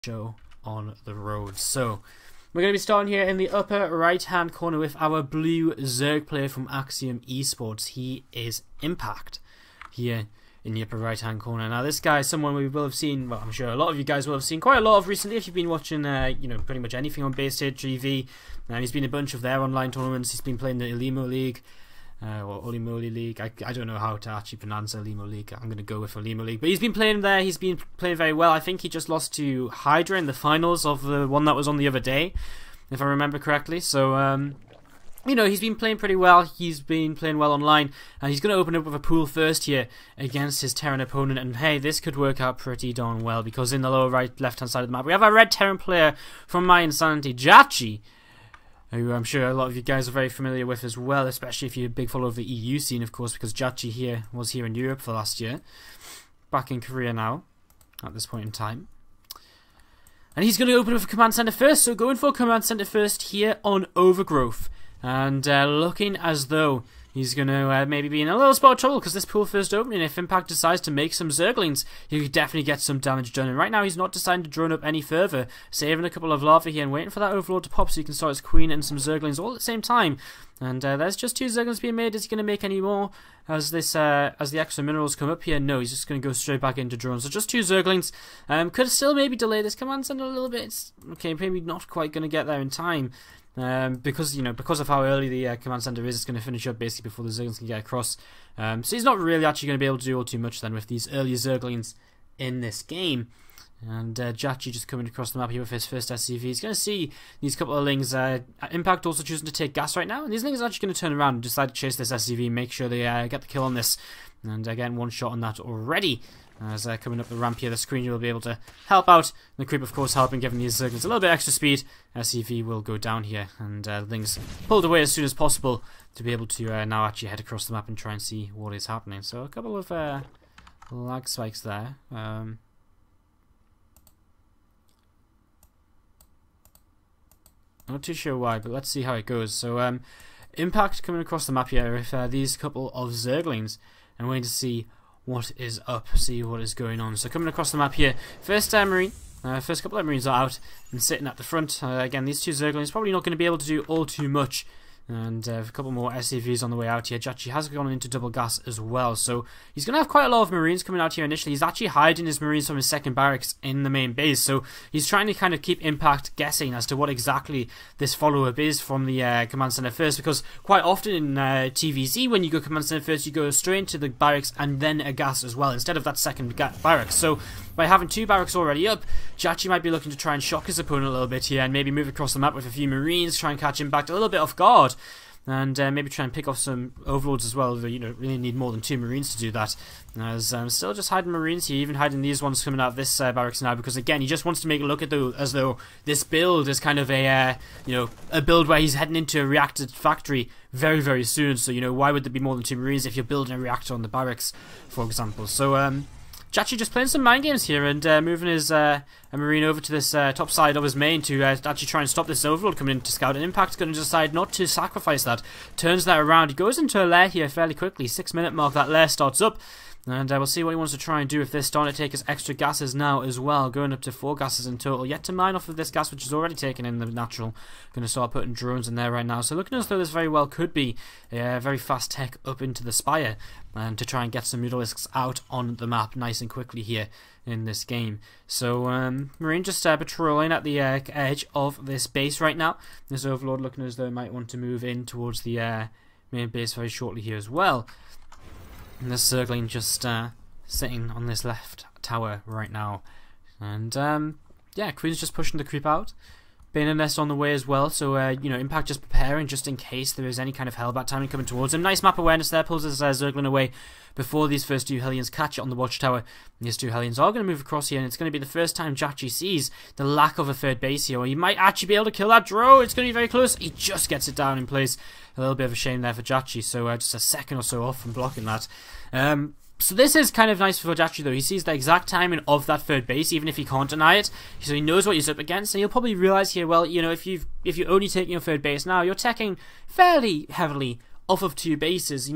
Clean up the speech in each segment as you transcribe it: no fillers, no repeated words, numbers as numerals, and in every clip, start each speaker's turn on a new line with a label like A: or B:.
A: show on the road. So we're going to be starting here in the upper right hand corner with our blue Zerg player from Axiom Esports. He is Impact here in the upper right hand corner. Now this guy is someone we will have seen, well I'm sure a lot of you guys will have seen quite a lot of recently if you've been watching you know, pretty much anything on Base State GV. And he's been in a bunch of their online tournaments. He's been playing the Elimo League. Or Olimoli League. I don't know how to actually pronounce Elimo League. I'm going to go with Elimo League. But he's been playing there. He's been playing very well. I think he just lost to Hydra in the finals of the one that was on the other day, if I remember correctly. So, you know, he's been playing pretty well. He's been playing well online. And he's going to open up with a pool first here against his Terran opponent. And hey, this could work out pretty darn well. Because in the lower right, left-hand side of the map, we have a red Terran player from My Insanity, jjakji, who I'm sure a lot of you guys are very familiar with as well, especially if you're a big follower of the EU scene, of course, because jjakji was here in Europe for last year. Back in Korea now, at this point in time. And he's going to open with a command center first, so going for command center first here on Overgrowth. And looking as though he's going to maybe be in a little spot of trouble, because this pool first opening, if Impact decides to make some Zerglings, he could definitely get some damage done. And right now he's not deciding to drone up any further, saving a couple of lava here and waiting for that Overlord to pop so he can start his Queen and some Zerglings all at the same time. And there's just 2 Zerglings being made. Is he going to make any more as this as the extra minerals come up here? No, he's just going to go straight back into drones. So just 2 Zerglings. Could still maybe delay this command center a little bit. It's, okay, maybe not quite going to get there in time. Because of how early the command center is, it's going to finish up basically before the Zerglings can get across. So he's not really actually going to be able to do all too much then with these early Zerglings in this game. And jjakji just coming across the map here with his first SCV. He's going to see these couple of Lings. Impact also choosing to take gas right now, and these Lings are actually going to turn around and decide to chase this SCV, make sure they get the kill on this. And again, 1 shot on that already. As coming up the ramp here, the screen will be able to help out. The creep, of course, helping, giving these Zerglings a little bit extra speed. SCV will go down here, and Lings pulled away as soon as possible to be able to now actually head across the map and try and see what is happening. So a couple of lag spikes there. Not too sure why, but let's see how it goes. So Impact coming across the map here with these couple of Zerglings, and waiting to see what is up, see what is going on. So coming across the map here, first Marine, first couple of Marines are out and sitting at the front. Again, these 2 Zerglings probably not going to be able to do all too much. And a couple more SCVs on the way out here. jjakji has gone into double gas as well, so he's going to have quite a lot of Marines coming out here initially. He's actually hiding his Marines from his second barracks in the main base, so he's trying to kind of keep Impact guessing as to what exactly this follow-up is from the command center first, because quite often in TVZ, when you go command center first, you go straight into the barracks and then a gas as well, instead of that second barracks. So by having 2 barracks already up, jjakji might be looking to try and shock his opponent a little bit here, and maybe move across the map with a few Marines, try and catch Impact a little bit off guard. And maybe try and pick off some Overlords as well. You don't really need more than 2 Marines to do that. As still just hiding Marines here, even hiding these ones coming out of this barracks now, because again he just wants to make it look as though this build is kind of a a build where he's heading into a reactor factory very, very soon. So why would there be more than 2 Marines if you're building a reactor on the barracks, for example? So jjakji just playing some mind games here and moving his a Marine over to this top side of his main to actually try and stop this Overlord coming in to scout. And Impact's going to decide not to sacrifice that. Turns that around. He goes into a lair here fairly quickly. 6-minute mark, that lair starts up. And we'll see what he wants to try and do with this. Starting to take his extra gases now as well. Going up to 4 gases in total. Yet to mine off of this gas, which is already taken in the natural. Going to start putting drones in there right now. So looking as though this very well could be a very fast tech up into the spire. And to try and get some Mutalisks out on the map nice and quickly here in this game. So Marine just patrolling at the edge of this base right now. This Overlord looking as though he might want to move in towards the main base very shortly here as well. And this Zergling just sitting on this left tower right now. And yeah, Queen's just pushing the creep out. Bane nest on the way as well, so Impact just preparing just in case there is any kind of Hellbat timing coming towards him. Nice map awareness there, pulls his Zergling away before these first 2 Hellions catch it on the watchtower. And these 2 Hellions are going to move across here, and it's going to be the first time jjakji sees the lack of a third base here. Or he might actually be able to kill that drone. It's going to be very close. He just gets it down in place. A little bit of a shame there for jjakji, so just a second or so off from blocking that. So this is kind of nice for jjakji though. He sees the exact timing of that third base, even if he can't deny it. So he knows what he's up against, and he'll probably realise here, well, if you're only taking your third base now, you're teching fairly heavily off of 2 bases.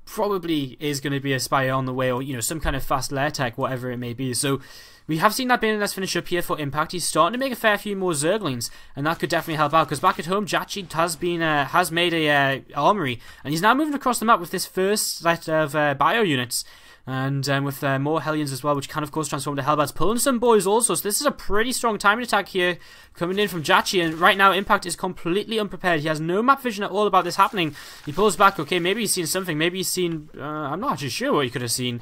A: probably is going to be a Spire on the way, or, you know, some kind of fast lair tech, whatever it may be. So we have seen that Banelet's finish up here for Impact. He's starting to make a fair few more Zerglings, and that could definitely help out, because back at home, jjakji has made a armory, and he's now moving across the map with this first set of bio units. And with more Hellions as well, which can of course transform to Hellbats, pulling some boys also. So this is a pretty strong timing attack here coming in from jjakji, and right now Impact is completely unprepared. He has no map vision at all about this happening. He pulls back. Okay, maybe he's seen something. Maybe he's seen, I'm not actually sure what he could have seen.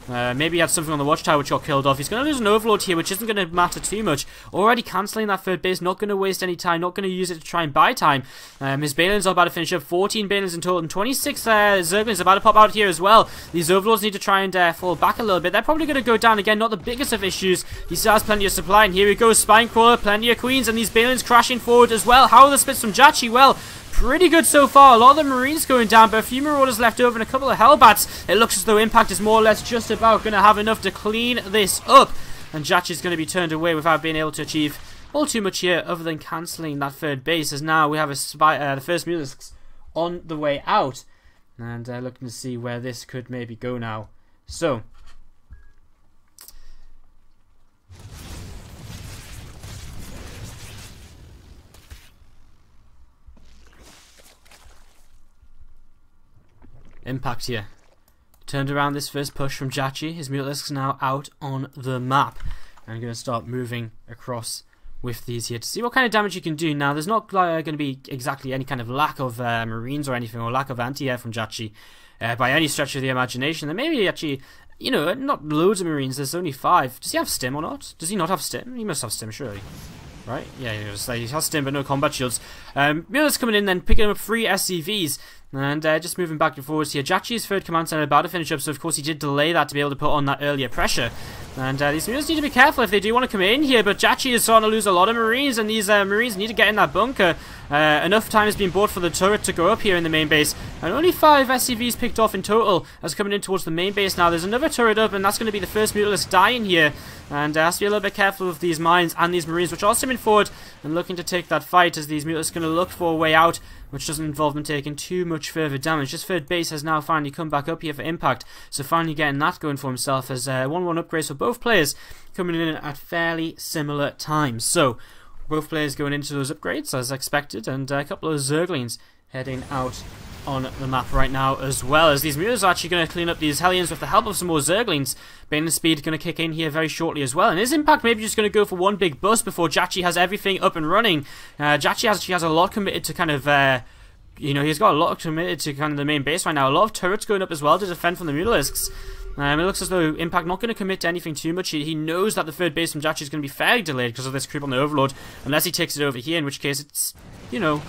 A: Maybe he had something on the watchtower which got killed off. He's going to lose an Overlord here, which isn't going to matter too much. Already cancelling that third base, not going to waste any time, not going to use it to try and buy time. His Balins are about to finish up, 14 Balins in total, and 26 Zerglings about to pop out here as well. These Overlords need to try and fall back a little bit. They're probably going to go down again, not the biggest of issues. He still has plenty of supply, and here we go, Spinecrawler, plenty of Queens, and these Balins crashing forward as well. How are the splits from jjakji? Well, pretty good so far. A lot of the Marines going down, but a few Marauders left over and a couple of Hellbats. It looks as though Impact is more or less just about going to have enough to clean this up. And jjakji is going to be turned away without being able to achieve all too much here, other than cancelling that third base, as now we have the first Mulisks on the way out. And looking to see where this could maybe go now. So Impact here. Turned around this first push from jjakji. His Mutalisks now out on the map. I'm going to start moving across with these here to see what kind of damage you can do. Now, there's not going to be exactly any kind of lack of Marines or anything, or lack of anti-air from jjakji by any stretch of the imagination. There may be actually, you know, not loads of Marines. There's only 5. Does he have stim or not? Does he not have stim? He must have stim, surely. Right? Yeah, he has stim, but no combat shields. Mutalisks coming in then, picking up 3 SCVs. And just moving back and forwards here. jjakji's third command center about to finish up, so of course he did delay that to be able to put on that earlier pressure. And these Marines need to be careful if they do want to come in here, but jjakji is starting to lose a lot of Marines, and these Marines need to get in that bunker. Enough time has been bought for the turret to go up here in the main base, and only 5 SCVs picked off in total as coming in towards the main base now. There's another turret up, and that's going to be the first Mutalisk dying here, and has to be a little bit careful with these mines and these Marines, which are stimming forward and looking to take that fight, as these Mutalisks are going to look for a way out, which doesn't involve them taking too much further damage. This third base has now finally come back up here for Impact, so finally getting that going for himself, as 1-1 upgrades for both players coming in at fairly similar times. So both players going into those upgrades as expected, and a couple of Zerglings heading out on the map right now, as well as these Mules are actually going to clean up these Hellions with the help of some more Zerglings. Bane Speed going to kick in here very shortly as well, and his Impact maybe just going to go for one big bust before jjakji has everything up and running. jjakji actually has a lot committed to kind of you know, he's got a lot committed to kind of the main base right now. A lot of turrets going up as well to defend from the Mutalisks. It looks as though Impact not going to commit to anything too much. He knows that the third base from jjakji is going to be fairly delayed because of this creep on the Overlord, unless he takes it over here, in which case it's, you know,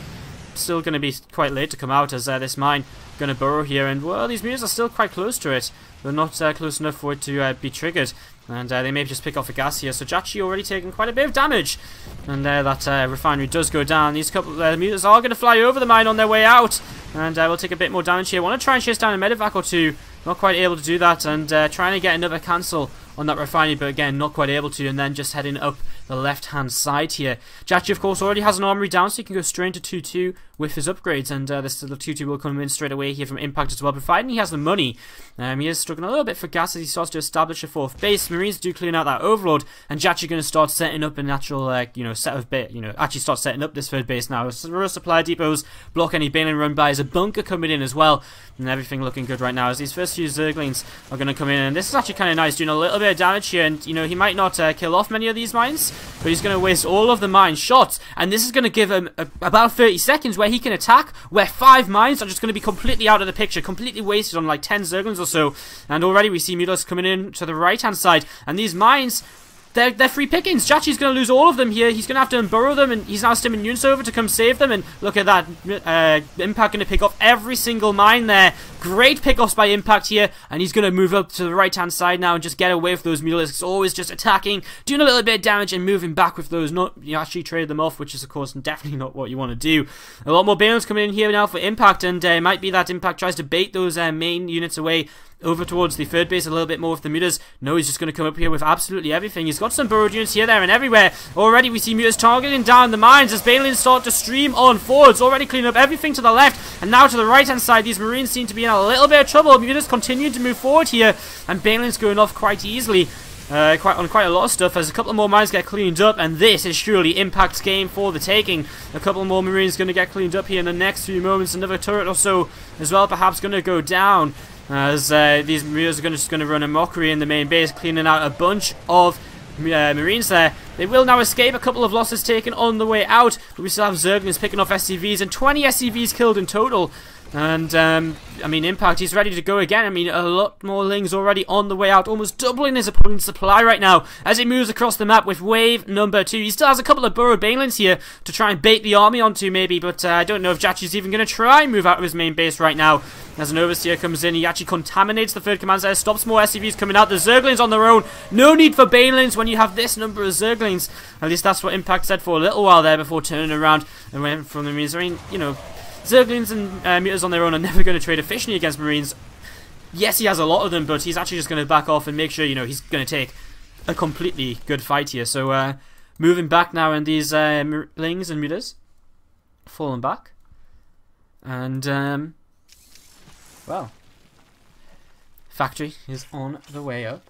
A: still going to be quite late to come out, as this mine going to burrow here, and well, these Mutants are still quite close to it. They're not close enough for it to be triggered, and they may just pick off the gas here. So jjakji already taking quite a bit of damage, and that refinery does go down. These couple Mutants are going to fly over the mine on their way out, and we'll take a bit more damage here. Want to try and chase down a medevac or two, not quite able to do that, and trying to get another cancel on that refinery, but again, not quite able to, and then just heading up the left-hand side here. jjakji, of course, already has an armory down, so he can go straight into 2-2 with his upgrades, and this little 2-2 will come in straight away here from Impact as well, providing he has the money. He is struggling a little bit for gas as he starts to establish a fourth base. Marines do clean out that Overlord, and jjakji going to start setting up a natural, actually start setting up this third base now. Rural supply depots block any Balin run-bys, a bunker coming in as well, and everything looking good right now as these first few Zerglings are going to come in, and this is actually kind of nice, doing a little bit of damage here, and, you know, he might not kill off many of these mines, but he's going to waste all of the mine shots, and this is going to give him about 30 seconds where he can attack, where 5 mines are just going to be completely out of the picture, completely wasted on like 10 Zerglings or so, and already we see Mulos coming in to the right-hand side, and these mines, they're free pickings. jjakji's going to lose all of them here. He's going to have to unburrow them, and he's now stimming units over to come save them, and look at that, Impact going to pick off every single mine there. Great pickoffs by Impact here, and he's going to move up to the right-hand side now and just get away with those Mutalisks, always just attacking, doing a little bit of damage, and moving back with those. Not, you actually trade them off, which is, of course, definitely not what you want to do. A lot more Balins coming in here now for Impact, and it might be that Impact tries to bait those main units away over towards the third base a little bit more with the Mutas. No, he's just going to come up here with absolutely everything. He's got some burrowed units here, there, and everywhere. Already we see Mutas targeting down the mines as Banelings start to stream on forwards. Already cleaning up everything to the left, and now to the right-hand side. These Marines seem to be in a little bit of trouble. Mutas continue to move forward here, and Banelings going off quite easily. Quite a lot of stuff as a couple more mines get cleaned up, and this is surely Impact's game for the taking. A couple more Marines going to get cleaned up here in the next few moments. Another turret or so as well perhaps going to go down as these Marines are just going to run a mockery in the main base, cleaning out a bunch of Marines there. They will now escape. A couple of losses taken on the way out, but we still have Zerglings picking off SCVs, and 20 SCVs killed in total. And I mean, Impact, he's ready to go again. I mean, a lot more Lings already on the way out, almost doubling his opponent's supply right now as he moves across the map with wave number 2. He still has a couple of burrowed Banelings here to try and bait the army onto maybe, but I don't know if jjakji's even going to try and move out of his main base right now. As an Overseer comes in, he actually contaminates the third command center, stops more SCVs coming out. The Zerglings on their own. No need for Banelings when you have this number of Zerglings. At least that's what Impact said for a little while there before turning around and went from the Marines. I mean, you know, Zerglings and Mutas on their own are never going to trade efficiently against Marines. Yes, he has a lot of them, but he's actually just going to back off and make sure, you know, he's going to take a completely good fight here. So, moving back now, and these Lings and Mutas falling back. And, well, factory is on the way up.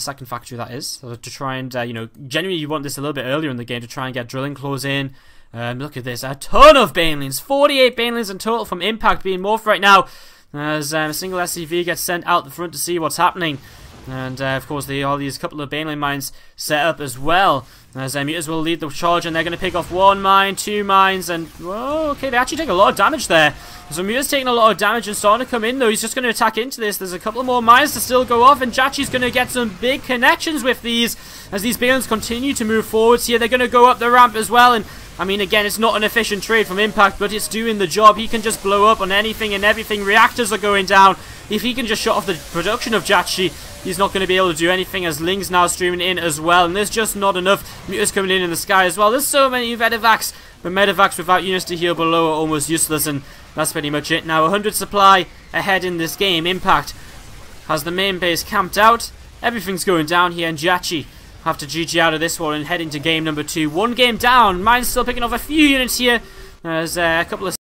A: Second factory, that is. So to try and, you know, generally you want this a little bit earlier in the game to try and get drilling claws in. Look at this, a ton of Banelings, 48 Banelings in total from Impact being morphed right now, as a single SCV gets sent out the front to see what's happening. And of course all these couple of Baneling mines set up as well, as Mutas will lead the charge, and they're going to pick off 1 mine, 2 mines, and whoa, okay, they actually take a lot of damage there. So Mutas taking a lot of damage and starting to come in though. He's just going to attack into this. There's a couple more mines to still go off, and jjakji's going to get some big connections with these as these Banelings continue to move forwards here. They're going to go up the ramp as well, and I mean, again, it's not an efficient trade from Impact, but it's doing the job. He can just blow up on anything and everything. Reactors are going down. If he can just shut off the production of jjakji, he's not going to be able to do anything, as Ling's now streaming in as well. And there's just not enough Mutas coming in the sky as well. There's so many medevacs, but medevacs without units to heal below are almost useless, and that's pretty much it now. 100 supply ahead in this game. Impact has the main base camped out. Everything's going down here, and jjakji have to GG out of this one and head into game number 2. 1 game down. Mine's still picking off a few units here. There's a couple of